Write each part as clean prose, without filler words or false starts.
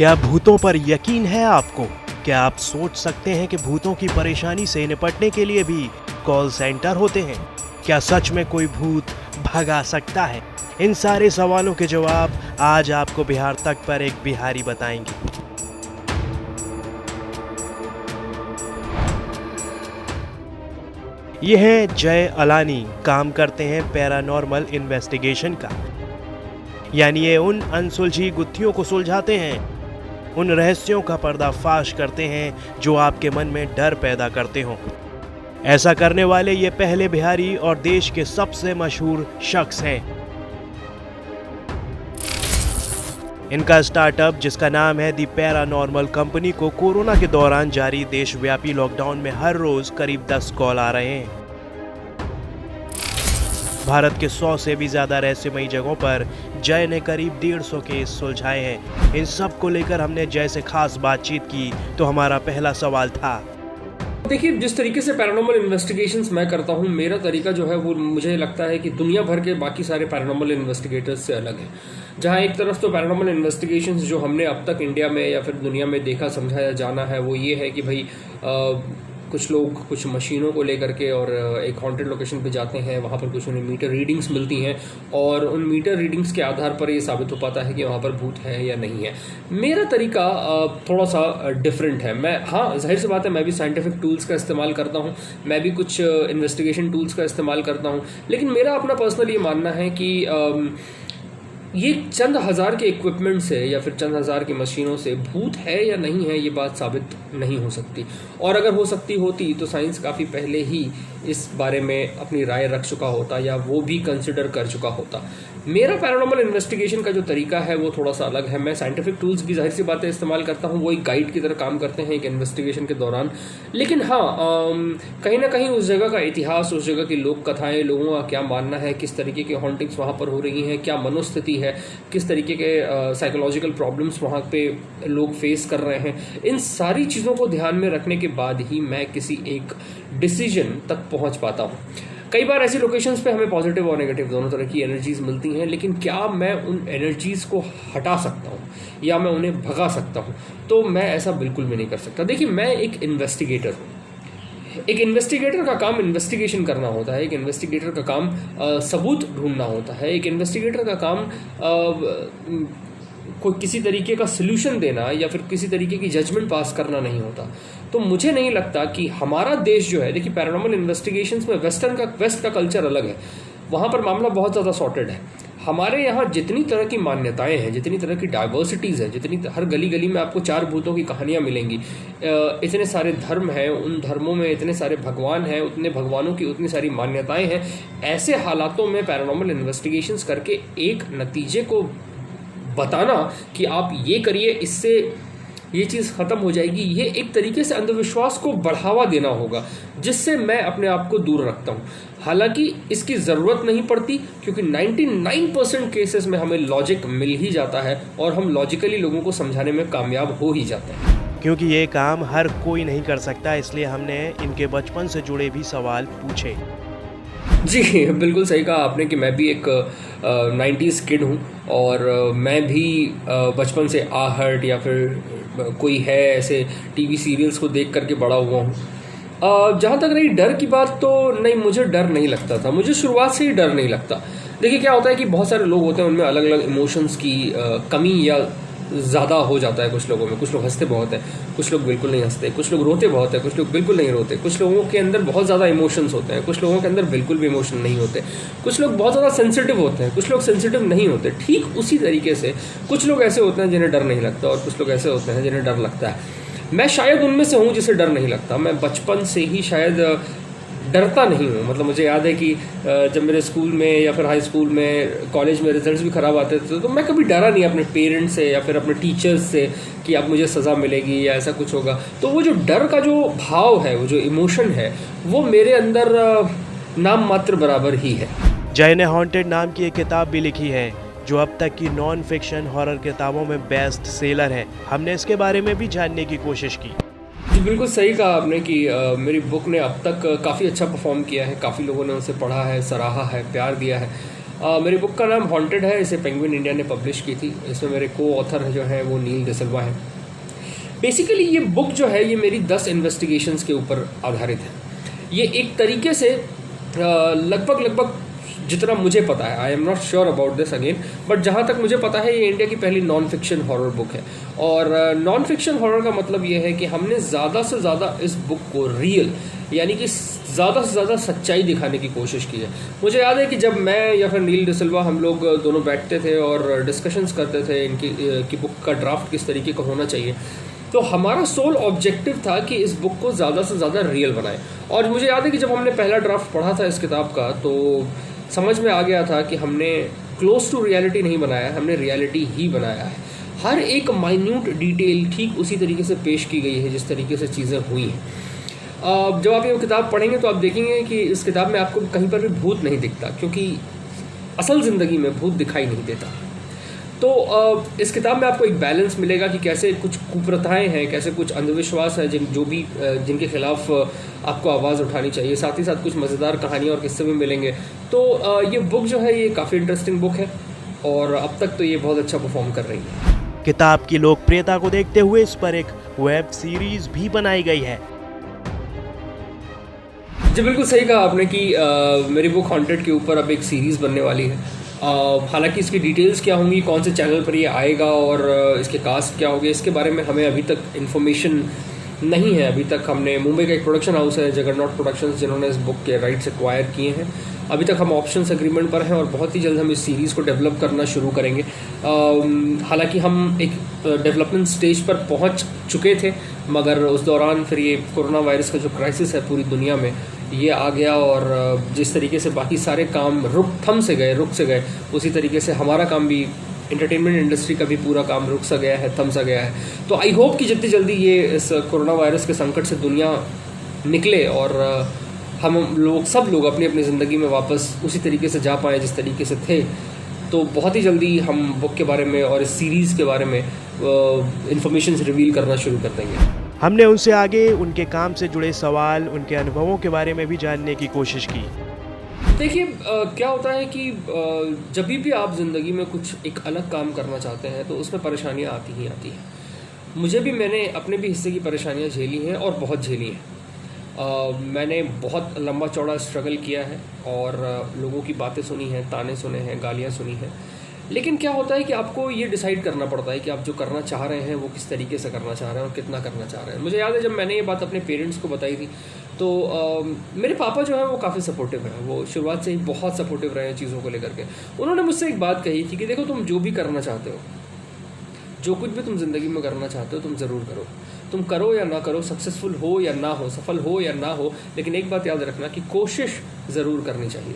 क्या भूतों पर यकीन है आपको? क्या आप सोच सकते हैं कि भूतों की परेशानी से निपटने के लिए भी कॉल सेंटर होते हैं? क्या सच में कोई भूत भगा सकता है? इन सारे सवालों के जवाब आज आपको बिहार तक पर एक बिहारी बताएंगे। ये हैं जय अलानी, काम करते हैं पैरानॉर्मल इन्वेस्टिगेशन का। यानी ये उन अनसुलझी गुत्थियों को सुलझाते हैं, उन रहस्यों का पर्दाफाश करते हैं जो आपके मन में डर पैदा करते हों। ऐसा करने वाले ये पहले बिहारी और देश के सबसे मशहूर शख्स हैं। इनका स्टार्टअप, जिसका नाम है दी पैरानॉर्मल कंपनी, को कोरोना के दौरान जारी देशव्यापी लॉकडाउन में हर रोज करीब 10 कॉल आ रहे हैं। भारत के 100 से भी ज्यादा रहस्यमयी जगहों पर जय ने करीब 150 केस सुलझाए हैं। इन सब को लेकर हमने जय से खास बातचीत की तो हमारा पहला सवाल था, देखिए, जिस तरीके से पैरानॉर्मल इन्वेस्टिगेशंस मैं करता हूँ, मेरा तरीका जो है वो मुझे लगता है कि दुनिया भर के बाकी सारे पैरानॉर्मल इन्वेस्टिगेटर्स से अलग है। जहाँ एक तरफ तो पैरानॉर्मल इन्वेस्टिगेशंस जो हमने अब तक इंडिया में या फिर दुनिया में देखा, समझा या जाना है, वो ये है कि भाई कुछ लोग कुछ मशीनों को लेकर के और एक हॉन्टेड लोकेशन पे जाते हैं, वहाँ पर कुछ उन्हें मीटर रीडिंग्स मिलती हैं और उन मीटर रीडिंग्स के आधार पर ये साबित हो पाता है कि वहाँ पर भूत है या नहीं है। मेरा तरीका थोड़ा सा डिफरेंट है। मैं, हाँ, जाहिर सी बात है, मैं भी साइंटिफिक टूल्स का इस्तेमाल करता हूँ, मैं भी कुछ इन्वेस्टिगेशन टूल्स का इस्तेमाल करता हूँ, लेकिन मेरा अपना पर्सनल ये मानना है कि ये चंद हज़ार के इक्विपमेंट से या फिर चंद हज़ार की मशीनों से भूत है या नहीं है ये बात साबित नहीं हो सकती। और अगर हो सकती होती तो साइंस काफ़ी पहले ही इस बारे में अपनी राय रख चुका होता या वो भी कंसिडर कर चुका होता। मेरा पैरानॉर्मल इन्वेस्टिगेशन का जो तरीका है वो थोड़ा सा अलग है। मैं साइंटिफिक टूल्स भी जाहिर सी बातें इस्तेमाल करता हूँ, वो एक गाइड की तरह काम करते हैं एक इन्वेस्टिगेशन के दौरान। लेकिन हाँ, कहीं ना कहीं उस जगह का इतिहास, उस जगह की लोक कथाएँ, लोगों का क्या मानना है, किस तरीके की हॉन्टिंग्स वहाँ पर हो रही हैं, क्या मनोस्थिति है, किस तरीके के साइकोलॉजिकल प्रॉब्लम्स वहाँ पे लोग फेस कर रहे हैं, इन सारी चीज़ों को ध्यान में रखने के बाद ही मैं किसी एक डिसीजन तक पहुँच पाता हूँ। कई बार ऐसी लोकेशंस पे हमें पॉजिटिव और नेगेटिव दोनों तरह की एनर्जीज मिलती हैं, लेकिन क्या मैं उन एनर्जीज को हटा सकता हूँ या मैं उन्हें भगा सकता हूँ? तो मैं ऐसा बिल्कुल भी नहीं कर सकता। देखिए, मैं एक इन्वेस्टिगेटर हूँ। एक इन्वेस्टिगेटर का काम इन्वेस्टिगेशन करना होता है, एक इन्वेस्टिगेटर का काम सबूत ढूंढना होता है, एक इन्वेस्टिगेटर का काम कोई किसी तरीके का सल्यूशन देना या फिर किसी तरीके की जजमेंट पास करना नहीं होता। तो मुझे नहीं लगता कि हमारा देश जो है, देखिए, पैरानॉर्मल इन्वेस्टिगेशंस में वेस्ट का कल्चर अलग है, वहाँ पर मामला बहुत ज़्यादा सॉर्टेड है। हमारे यहाँ जितनी तरह की मान्यताएं हैं, जितनी तरह की डाइवर्सिटीज़ है, जितनी हर गली गली में आपको 4 भूतों की कहानियाँ मिलेंगी, इतने सारे धर्म हैं, उन धर्मों में इतने सारे भगवान हैं, उतने भगवानों की उतनी सारी मान्यताएं हैं। ऐसे हालातों में पैरानॉर्मल इन्वेस्टिगेशंस करके एक नतीजे को बताना कि आप ये करिए, इससे ये चीज़ ख़त्म हो जाएगी, ये एक तरीके से अंधविश्वास को बढ़ावा देना होगा, जिससे मैं अपने आप को दूर रखता हूँ। हालांकि इसकी ज़रूरत नहीं पड़ती, क्योंकि 99% केसेस में हमें लॉजिक मिल ही जाता है और हम लॉजिकली लोगों को समझाने में कामयाब हो ही जाते हैं। क्योंकि ये काम हर कोई नहीं कर सकता, इसलिए हमने इनके बचपन से जुड़े भी सवाल पूछे। जी, बिल्कुल सही कहा आपने कि मैं भी एक 90s किड हूँ और मैं भी बचपन से आहट या फिर कोई है ऐसे टीवी सीरियल्स को देख करके बड़ा हुआ हूँ। जहाँ तक रही डर की बात, तो नहीं, मुझे डर नहीं लगता था, मुझे शुरुआत से ही डर नहीं लगता। देखिए, क्या होता है कि बहुत सारे लोग होते हैं, उनमें अलग अलग इमोशंस की कमी या ज़्यादा हो जाता है कुछ लोगों में। कुछ लोग हंसते बहुत हैं, कुछ लोग बिल्कुल नहीं हंसते, कुछ लोग रोते बहुत हैं, कुछ लोग बिल्कुल नहीं रोते, कुछ लोगों के अंदर बहुत ज़्यादा इमोशंस होते हैं, कुछ लोगों के अंदर बिल्कुल भी इमोशन नहीं होते, कुछ लोग बहुत ज़्यादा सेंसिटिव होते हैं, कुछ लोग सेंसिटिव नहीं होते। ठीक उसी तरीके से कुछ लोग ऐसे होते हैं जिन्हें डर नहीं लगता और कुछ लोग ऐसे होते हैं जिन्हें डर लगता है। मैं शायद उनमें से हूँ जिसे डर नहीं लगता। मैं बचपन से ही शायद डरता नहीं हूँ। मतलब मुझे याद है कि जब मेरे स्कूल में या फिर हाई स्कूल में, कॉलेज में रिजल्ट्स भी ख़राब आते थे, तो मैं कभी डरा नहीं अपने पेरेंट्स से या फिर अपने टीचर्स से कि अब मुझे सज़ा मिलेगी या ऐसा कुछ होगा। तो वो जो डर का जो भाव है, वो जो इमोशन है, वो मेरे अंदर नाम मात्र बराबर ही है। जय ने हॉन्टेड नाम की एक किताब भी लिखी है, जो अब तक की नॉन फिक्शन हॉरर किताबों में बेस्ट सेलर है। हमने इसके बारे में भी जानने की कोशिश की। जी, बिल्कुल सही कहा आपने कि मेरी बुक ने अब तक काफ़ी अच्छा परफॉर्म किया है, काफ़ी लोगों ने उसे पढ़ा है, सराहा है, प्यार दिया है। मेरी बुक का नाम हॉन्टेड है, इसे पेंगुइन इंडिया ने पब्लिश की थी। इसमें मेरे को ऑथर जो है वो नील डिसिल्वा है। बेसिकली ये बुक जो है ये मेरी 10 इन्वेस्टिगेशंस के ऊपर आधारित है। ये एक तरीके से लगभग जितना मुझे पता है, I am not sure about this again, but जहाँ तक मुझे पता है ये इंडिया की पहली नॉन फिक्शन हॉरर बुक है। और नॉन फिक्शन हॉरर का मतलब ये है कि हमने ज़्यादा से ज़्यादा इस बुक को रियल यानी कि ज़्यादा से ज़्यादा सच्चाई दिखाने की कोशिश की है। मुझे याद है कि जब मैं या फिर नील डिसिल्वा हम लोग दोनों बैठते थे और डिस्कशंस करते थे इनकी बुक का ड्राफ्ट किस तरीके का होना चाहिए, तो हमारा सोल ऑब्जेक्टिव था कि इस बुक को ज़्यादा से ज़्यादा रियल बनाएं। और मुझे याद है कि जब हमने पहला ड्राफ्ट पढ़ा था इस किताब का तो समझ में आ गया था कि हमने क्लोज टू रियलिटी नहीं बनाया है, हमने रियलिटी ही बनाया है। हर एक माइन्यूट डिटेल ठीक उसी तरीके से पेश की गई है जिस तरीके से चीज़ें हुई हैं। जब आप ये किताब पढ़ेंगे तो आप देखेंगे कि इस किताब में आपको कहीं पर भी भूत नहीं दिखता, क्योंकि असल ज़िंदगी में भूत दिखाई नहीं देता। तो इस किताब में आपको एक बैलेंस मिलेगा कि कैसे कुछ कुप्रथाएं हैं, कैसे कुछ अंधविश्वास है जिनके खिलाफ आपको आवाज़ उठानी चाहिए। साथ ही साथ कुछ मज़ेदार कहानियाँ और किस्से भी मिलेंगे। तो ये बुक जो है ये काफ़ी इंटरेस्टिंग बुक है और अब तक तो ये बहुत अच्छा परफॉर्म कर रही है। किताब की लोकप्रियता को देखते हुए इस पर एक वेब सीरीज भी बनाई गई है। जी बिल्कुल सही कहा आपने कि मेरी बुक हॉन्टेड के ऊपर अब एक सीरीज़ बनने वाली है। हालांकि इसकी डिटेल्स क्या होंगी, कौन से चैनल पर ये आएगा और इसके कास्ट क्या होंगे, इसके बारे में हमें अभी तक इन्फॉर्मेशन नहीं है। अभी तक हमने मुंबई का एक प्रोडक्शन हाउस है जगरनॉट प्रोडक्शंस, जिन्होंने इस बुक के राइट्स एक्वायर किए हैं। अभी तक हम ऑप्शंस एग्रीमेंट पर हैं और बहुत ही जल्द हम इस सीरीज़ को डेवलप करना शुरू करेंगे। हालांकि हम एक डेवलपमेंट स्टेज पर पहुंच चुके थे, मगर उस दौरान फिर ये कोरोना वायरस का जो क्राइसिस है पूरी दुनिया में ये आ गया और जिस तरीके से बाकी सारे काम रुक से गए, उसी तरीके से हमारा काम भी, एंटरटेनमेंट इंडस्ट्री का भी पूरा काम रुक सा गया है, थम सा गया है। तो आई होप कि जितनी जल्दी ये इस कोरोना वायरस के संकट से दुनिया निकले और सब लोग अपनी अपनी ज़िंदगी में वापस उसी तरीके से जा पाएँ जिस तरीके से थे। तो बहुत ही जल्दी हम बुक के बारे में और इस सीरीज़ के बारे में इंफॉर्मेशन रिवील करना शुरू कर देंगे। हमने उनसे आगे उनके काम से जुड़े सवाल, उनके अनुभवों के बारे में भी जानने की कोशिश की। देखिए क्या होता है कि जब भी आप ज़िंदगी में कुछ एक अलग काम करना चाहते हैं तो उसमें परेशानियां आती ही आती हैं। मैंने अपने भी हिस्से की परेशानियां झेली हैं और बहुत झेली हैं। मैंने बहुत लंबा चौड़ा स्ट्रगल किया है और लोगों की बातें सुनी हैं, ताने सुने हैं, गालियाँ सुनी हैं। लेकिन क्या होता है कि आपको ये डिसाइड करना पड़ता है कि आप जो करना चाह रहे हैं वो किस तरीके से करना चाह रहे हैं और कितना करना चाह रहे हैं। मुझे याद है जब मैंने ये बात अपने पेरेंट्स को बताई थी तो मेरे पापा जो है वो काफ़ी सपोर्टिव हैं। वो शुरुआत से ही बहुत सपोर्टिव रहे हैं चीज़ों को लेकर के। उन्होंने मुझसे एक बात कही थी कि देखो, तुम जो भी करना चाहते हो, जो कुछ भी तुम ज़िंदगी में करना चाहते हो, तुम ज़रूर करो। तुम करो या ना करो, सक्सेसफुल हो या ना हो, सफल हो या ना हो, लेकिन एक बात याद रखना कि कोशिश ज़रूर करनी चाहिए।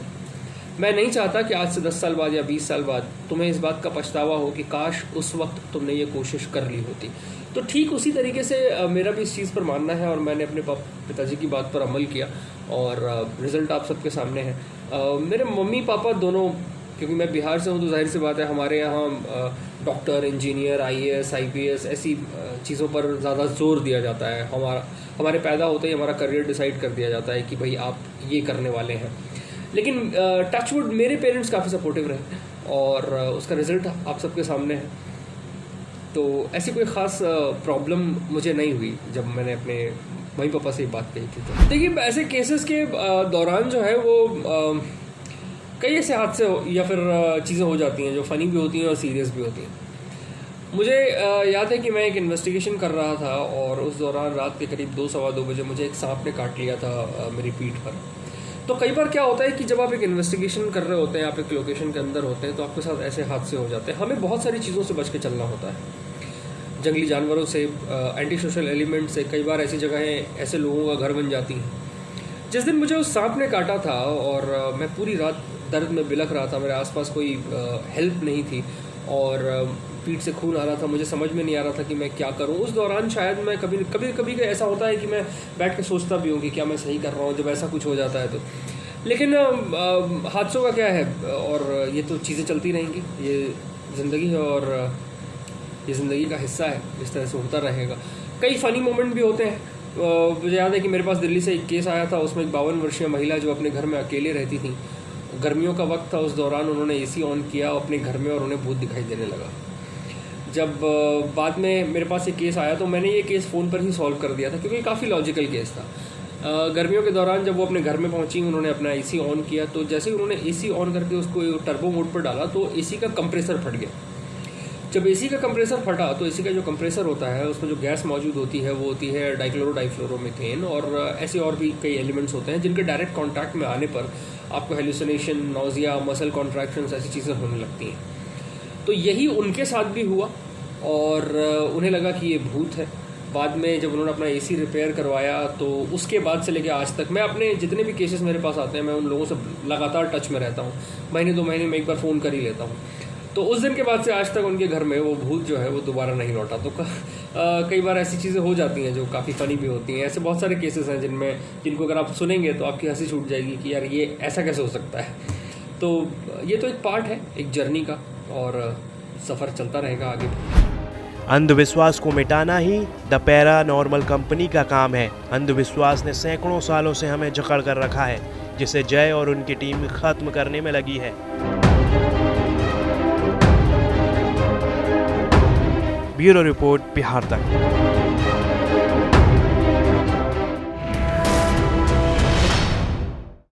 मैं नहीं चाहता कि आज से 10 साल बाद या 20 साल बाद तुम्हें इस बात का पछतावा हो कि काश उस वक्त तुमने ये कोशिश कर ली होती। तो ठीक उसी तरीके से मेरा भी इस चीज़ पर मानना है और मैंने अपने पिताजी की बात पर अमल किया और रिज़ल्ट आप सबके सामने है। मेरे मम्मी पापा दोनों, क्योंकि मैं बिहार से हूँ तो जाहिर सी बात है हमारे यहाँ डॉक्टर, इंजीनियर, IAS, IPS ऐसी चीज़ों पर ज़्यादा जोर दिया जाता है। हमारे पैदा होते ही हमारा करियर डिसाइड कर दिया जाता है कि भाई आप ये करने वाले हैं। लेकिन टचवुड मेरे पेरेंट्स काफ़ी सपोर्टिव रहे और उसका रिज़ल्ट आप सबके सामने है। तो ऐसी कोई ख़ास प्रॉब्लम मुझे नहीं हुई जब मैंने अपने मम्मी पापा से ये बात कही थी। तो देखिए, ऐसे केसेस के दौरान जो है वो कई ऐसे हादसे या फिर चीज़ें हो जाती हैं जो फ़नी भी होती हैं और सीरियस भी होती हैं। मुझे याद है कि मैं एक इन्वेस्टिगेशन कर रहा था और उस दौरान रात के करीब 2-2 बजे मुझे एक सांप ने काट लिया था मेरी पीठ पर। तो कई बार क्या होता है कि जब आप एक इन्वेस्टिगेशन कर रहे होते हैं, आप एक लोकेशन के अंदर होते हैं, तो आपके साथ ऐसे हादसे हो जाते हैं। हमें बहुत सारी चीज़ों से बच के चलना होता है, जंगली जानवरों से, एंटी सोशल एलिमेंट से। कई बार ऐसी जगहें ऐसे लोगों का घर बन जाती हैं। जिस दिन मुझे उस सांप ने काटा था और मैं पूरी रात दर्द में बिलख रहा था, मेरे आसपास कोई हेल्प नहीं थी और पीठ से खून आ रहा था, मुझे समझ में नहीं आ रहा था कि मैं क्या करूं। उस दौरान शायद मैं कभी ऐसा होता है कि मैं बैठ के सोचता भी हूँ कि क्या मैं सही कर रहा हूँ जब ऐसा कुछ हो जाता है तो। लेकिन हादसों का क्या है, और ये तो चीज़ें चलती रहेंगी, ये ज़िंदगी है और ये ज़िंदगी का हिस्सा है, इस तरह से होता रहेगा। कई फ़नी मोमेंट भी होते हैं। मुझे याद है कि मेरे पास दिल्ली से एक केस आया था, उसमें एक 52 वर्षीय महिला जो अपने घर में अकेले रहती थी, गर्मियों का वक्त था, उस दौरान उन्होंने एसी ऑन किया अपने घर में और उन्हें भूत दिखाई देने लगा। जब बाद में मेरे पास एक केस आया तो मैंने ये केस फ़ोन पर ही सॉल्व कर दिया था, क्योंकि काफ़ी लॉजिकल केस था। गर्मियों के दौरान जब वो अपने घर में पहुंची, उन्होंने अपना एसी ऑन किया, तो जैसे ही उन्होंने एसी ऑन करके उसको टर्बो मोड पर डाला तो एसी का कंप्रेसर फट गया। जब एसी का कंप्रेसर फटा तो एसी का जो कंप्रेसर होता है उसमें जो गैस मौजूद होती है वो होती है डाइफ्लोरोमीथेन और ऐसे और भी कई एलिमेंट्स होते हैं जिनके डायरेक्ट कॉन्टैक्ट में आने पर आपको हेलुसिनेशन, नोजिया, मसल कॉन्ट्रैक्शंस ऐसी चीज़ें होने लगती हैं। तो यही उनके साथ भी हुआ और उन्हें लगा कि ये भूत है। बाद में जब उन्होंने अपना एसी रिपेयर करवाया तो उसके बाद से लेकर आज तक मैं अपने जितने भी केसेस मेरे पास आते हैं मैं उन लोगों से लगातार टच में रहता हूँ। महीने 2 महीने में एक बार फ़ोन कर ही लेता हूँ। तो उस दिन के बाद से आज तक उनके घर में वो भूत जो है वो दोबारा नहीं लौटा। तो कई बार ऐसी चीज़ें हो जाती हैं जो काफ़ी फ़नी भी होती हैं। ऐसे बहुत सारे केसेस हैं जिनको अगर आप सुनेंगे तो आपकी हंसी छूट जाएगी कि यार ये ऐसा कैसे हो सकता है। तो ये तो एक पार्ट है एक जर्नी का और सफ़र चलता रहेगा आगे। अंधविश्वास को मिटाना ही द पैरानॉर्मल कंपनी का काम है। अंधविश्वास ने सैकड़ों सालों से हमें जकड़ कर रखा है, जिसे जय और उनकी टीम खत्म करने में लगी है। ब्यूरो रिपोर्ट, बिहार तक।